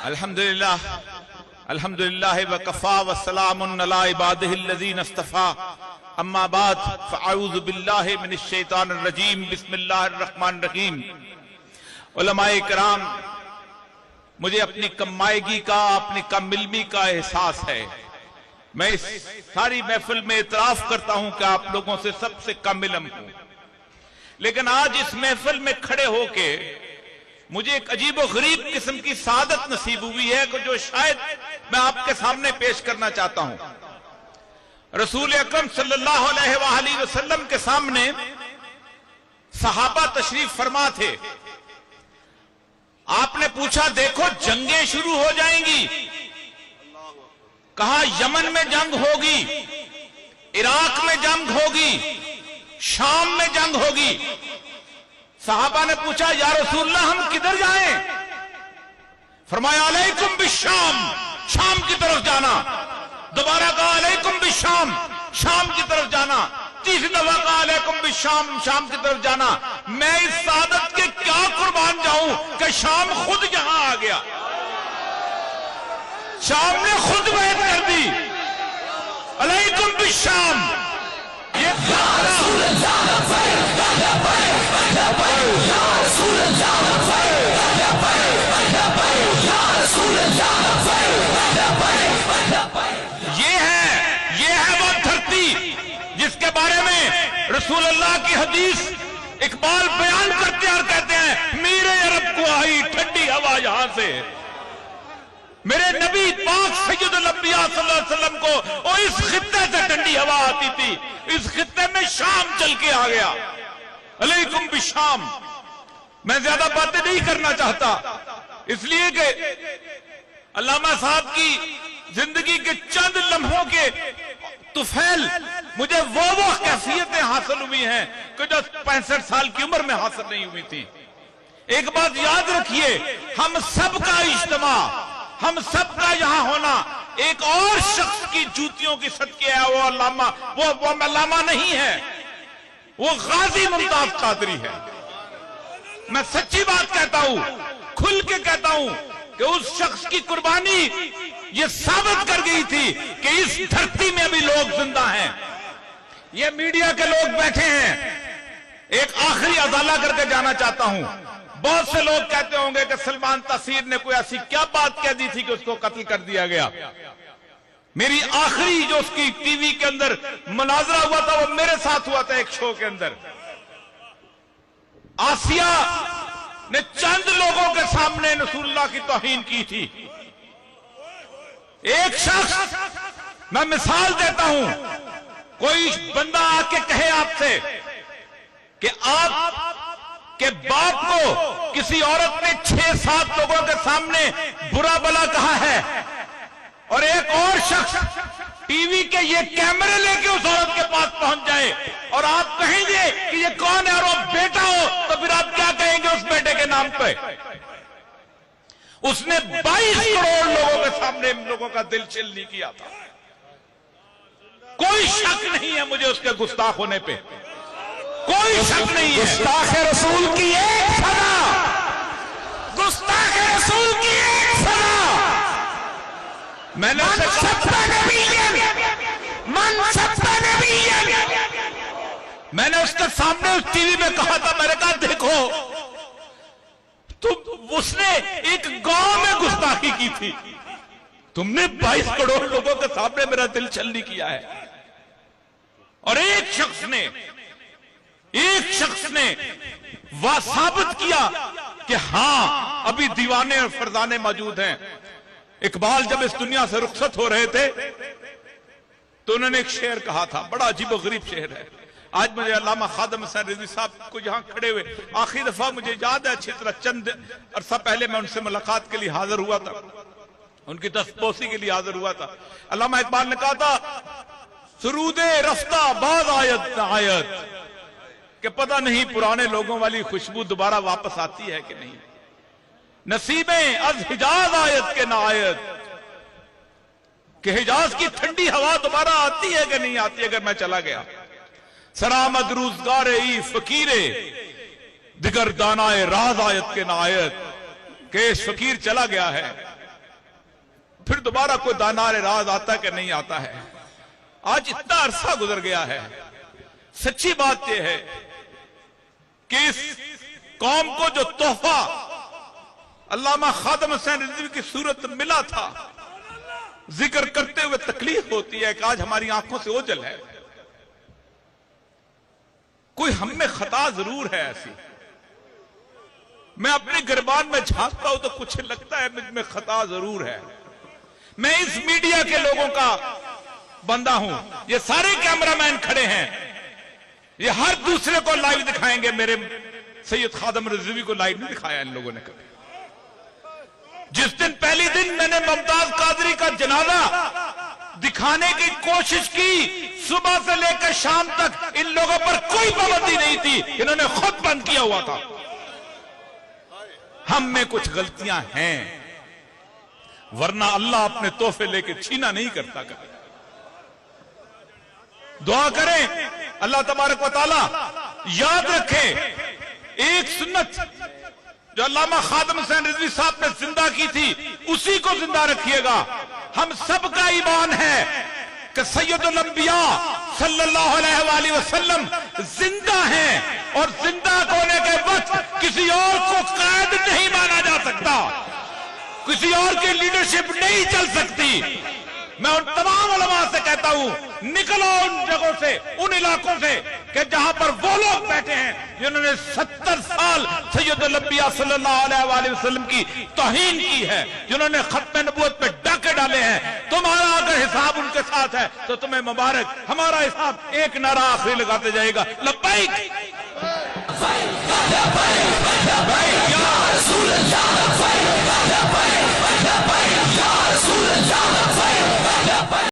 الحمدللہ الحمدللہ وکفا والسلام علی عبادہ الذین اصطفیٰ اما بعد فاعوذ باللہ من الشیطان الرجیم بسم اللہ الرحمن الرحیم۔ علماء کرام، مجھے اپنی کمائیگی کا، اپنی کم علمی کا احساس ہے۔ میں اس ساری محفل میں اعتراف کرتا ہوں کہ آپ لوگوں سے سب سے کم علم ہوں، لیکن آج اس محفل میں کھڑے ہو کے مجھے ایک عجیب و غریب قسم کی سعادت نصیب ہوئی ہے جو شاید میں آپ کے سامنے پیش کرنا چاہتا ہوں۔ رسول اکرم صلی اللہ علیہ وآلہ وسلم کے سامنے صحابہ تشریف فرما تھے۔ آپ نے پوچھا دیکھو جنگیں شروع ہو جائیں گی، کہا یمن میں جنگ ہوگی، عراق میں جنگ ہوگی، شام میں جنگ ہوگی۔ صحابہ نے پوچھا یا رسول اللہ ہم کدھر جائیں؟ فرمایا علیکم بالشام، شام کی طرف جانا۔ دوبارہ کہا علیکم بالشام، شام کی طرف جانا۔ تیسری دفعہ کہا علیکم بالشام، شام کی طرف جانا۔ میں اس سعادت کے کیا قربان جاؤں کہ شام خود یہاں آ گیا، شام نے خود بیعت کر دی۔ علیکم بالشام، یہ ہے وہ دھرتی جس کے بارے میں رسول اللہ کی حدیث اقبال بیان کرتے اور کہتے ہیں میرے عرب کو آئی ٹھنڈی ہوا یہاں سے۔ میرے نبی پاک سید الانبیاء صلی اللہ علیہ وسلم کو اس خطے سے ٹھنڈی ہوا آتی تھی، اس خطے میں شام چل کے آ گیا۔ علیکم بالشام۔ میں زیادہ باتیں نہیں کرنا چاہتا، اس لیے کہ علامہ صاحب کی زندگی کے چند لمحوں کے طفیل مجھے وہ کیفیتیں حاصل ہوئی ہیں کہ جو 65 سال کی عمر میں حاصل نہیں ہوئی تھی۔ ایک بات یاد رکھیے، ہم سب کا اجتماع، ہم سب کا یہاں ہونا ایک اور شخص کی جوتیوں کی صدقے ہے۔ وہ علامہ، وہ علامہ نہیں ہے، وہ غازی ممتاز قادری ہے۔ میں سچی بات کہتا ہوں، کھل کے کہتا ہوں کہ اس شخص کی قربانی یہ ثابت کر گئی تھی کہ اس دھرتی میں بھی لوگ زندہ ہیں۔ یہ میڈیا کے لوگ بیٹھے ہیں، ایک آخری ازالہ کر کے جانا چاہتا ہوں۔ بہت سے لوگ کہتے ہوں گے کہ سلمان تاثیر نے کوئی ایسی کیا بات کہہ دی تھی کہ اس کو قتل کر دیا گیا۔ میری آخری جو اس کی ٹی وی کے اندر مناظرہ ہوا تھا وہ میرے ساتھ ہوا تھا ایک شو کے اندر۔ آسیہ نے چند لوگوں کے سامنے رسول اللہ کی توہین کی تھی۔ ایک شخص، میں مثال دیتا ہوں، کوئی بندہ آ کے کہے آپ سے کہ آپ کہ باپ کو کسی عورت نے 6-7 لوگوں کے سامنے برا بلا کہا ہے، اور ایک اور شخص ٹی وی کے یہ کیمرے لے کے اس عورت کے پاس پہنچ جائے اور آپ کہیں گے کہ یہ کون ہے اور وہ بیٹا ہو، تو پھر آپ کیا کہیں گے اس بیٹے کے نام پہ؟ اس نے 22 کروڑ لوگوں کے سامنے ان لوگوں کا دل چل نہیں کیا تھا۔ کوئی شک نہیں ہے مجھے اس کے گستاخ ہونے پہ، کوئی شک نہیں ہے۔ گستاخ رسول کی ایک سزا، گستاخ رسول کی ایک سزا، میں نے من سب نبی، میں نے اس کے سامنے اس ٹی وی میں کہا تھا، میں نے کہا دیکھو تم، اس نے ایک گاؤں میں گستاخی کی تھی، تم نے 22 کروڑ لوگوں کے سامنے میرا دل چھلنی کیا ہے۔ اور ایک شخص نے وہ ثابت کیا کہ ہاں ابھی دیوانے اور فرزانے موجود ہیں۔ اقبال جب اس دنیا سے رخصت ہو رہے تھے تو انہوں نے ایک شعر کہا تھا، بڑا عجیب و غریب شعر ہے۔ آج مجھے علامہ خادم حسین رضوی صاحب کو یہاں کھڑے ہوئے آخری دفعہ مجھے یاد ہے اچھی طرح، چند عرصہ پہلے میں ان سے ملاقات کے لیے حاضر ہوا تھا، ان کی دستبوسی کے لیے حاضر ہوا تھا۔ علامہ اقبال نے کہا تھا سرود رفتہ بعد آیت نہ آیت، کہ پتہ نہیں پرانے لوگوں والی خوشبو دوبارہ واپس آتی ہے کہ نہیں، نصیبیں از حجاز آیت کے نہ آیت، کہ حجاز کی ٹھنڈی ہوا دوبارہ آتی ہے کہ نہیں آتی اگر میں چلا گیا. سرآمد روزگار ای فقیرے دیگر دانائے راز آیت کے نایت کہ فقیر چلا گیا ہے پھر دوبارہ کوئی دانائے راز آتا ہے کہ نہیں آتا ہے. آج اتنا عرصہ گزر گیا ہے. سچی بات یہ ہے کہ اس قوم کو جو تحفہ علامہ خادم حسین رضوی کی صورت ملا تھا ذکر کرتے ہوئے تکلیف ہوتی ہے کہ آج ہماری آنکھوں سے اوجھل ہے. کوئی ہم میں خطا ضرور ہے ایسی. میں اپنے گربان میں جھانکتا ہوں تو کچھ لگتا ہے مجھ میں خطا ضرور ہے. میں اس میڈیا کے لوگوں کا بندہ ہوں. یہ سارے کیمرہ مین کھڑے ہیں, یہ ہر دوسرے کو لائیو دکھائیں گے. میرے سید خادم رضوی کو لائیو نہیں دکھایا ان لوگوں نے کبھی. جس دن پہلی دن میں نے ممتاز قادری کا جنازہ دکھانے کی کوشش کی, صبح سے لے کر شام تک ان لوگوں پر کوئی پابندی نہیں تھی, انہوں نے خود بند کیا ہوا تھا. ہم میں کچھ غلطیاں ہیں ورنہ اللہ اپنے تحفے لے کے چھینا نہیں کرتا. دعا کریں اللہ تبارک و تعالی یاد رکھے ایک سنت جو علامہ خادم حسین رضوی صاحب نے زندہ کی تھی اسی کو زندہ رکھیے گا. ہم سب کا ایمان ہے کہ سید الانبیاء صلی اللہ علیہ وآلہ وسلم زندہ ہیں اور زندہ ہونے کے وقت کسی اور کو قائد نہیں مانا جا سکتا, کسی اور کی لیڈرشپ نہیں چل سکتی. میں ان تمام علماء سے کہتا ہوں نکلو ان جگہوں سے, ان علاقوں سے کہ جہاں پر وہ لوگ بیٹھے ہیں جنہوں نے 70 سال سید الانبیاء صلی اللہ علیہ وآلہ وسلم کی توہین کی ہے, جنہوں نے ختم نبوت پہ ڈاکے ڈالے ہیں. تمہارا اگر حساب ان کے ساتھ ہے تو تمہیں مبارک, ہمارا حساب ایک نعرہ آخری لگاتے جائے گا لبیک یا رسول اللہ.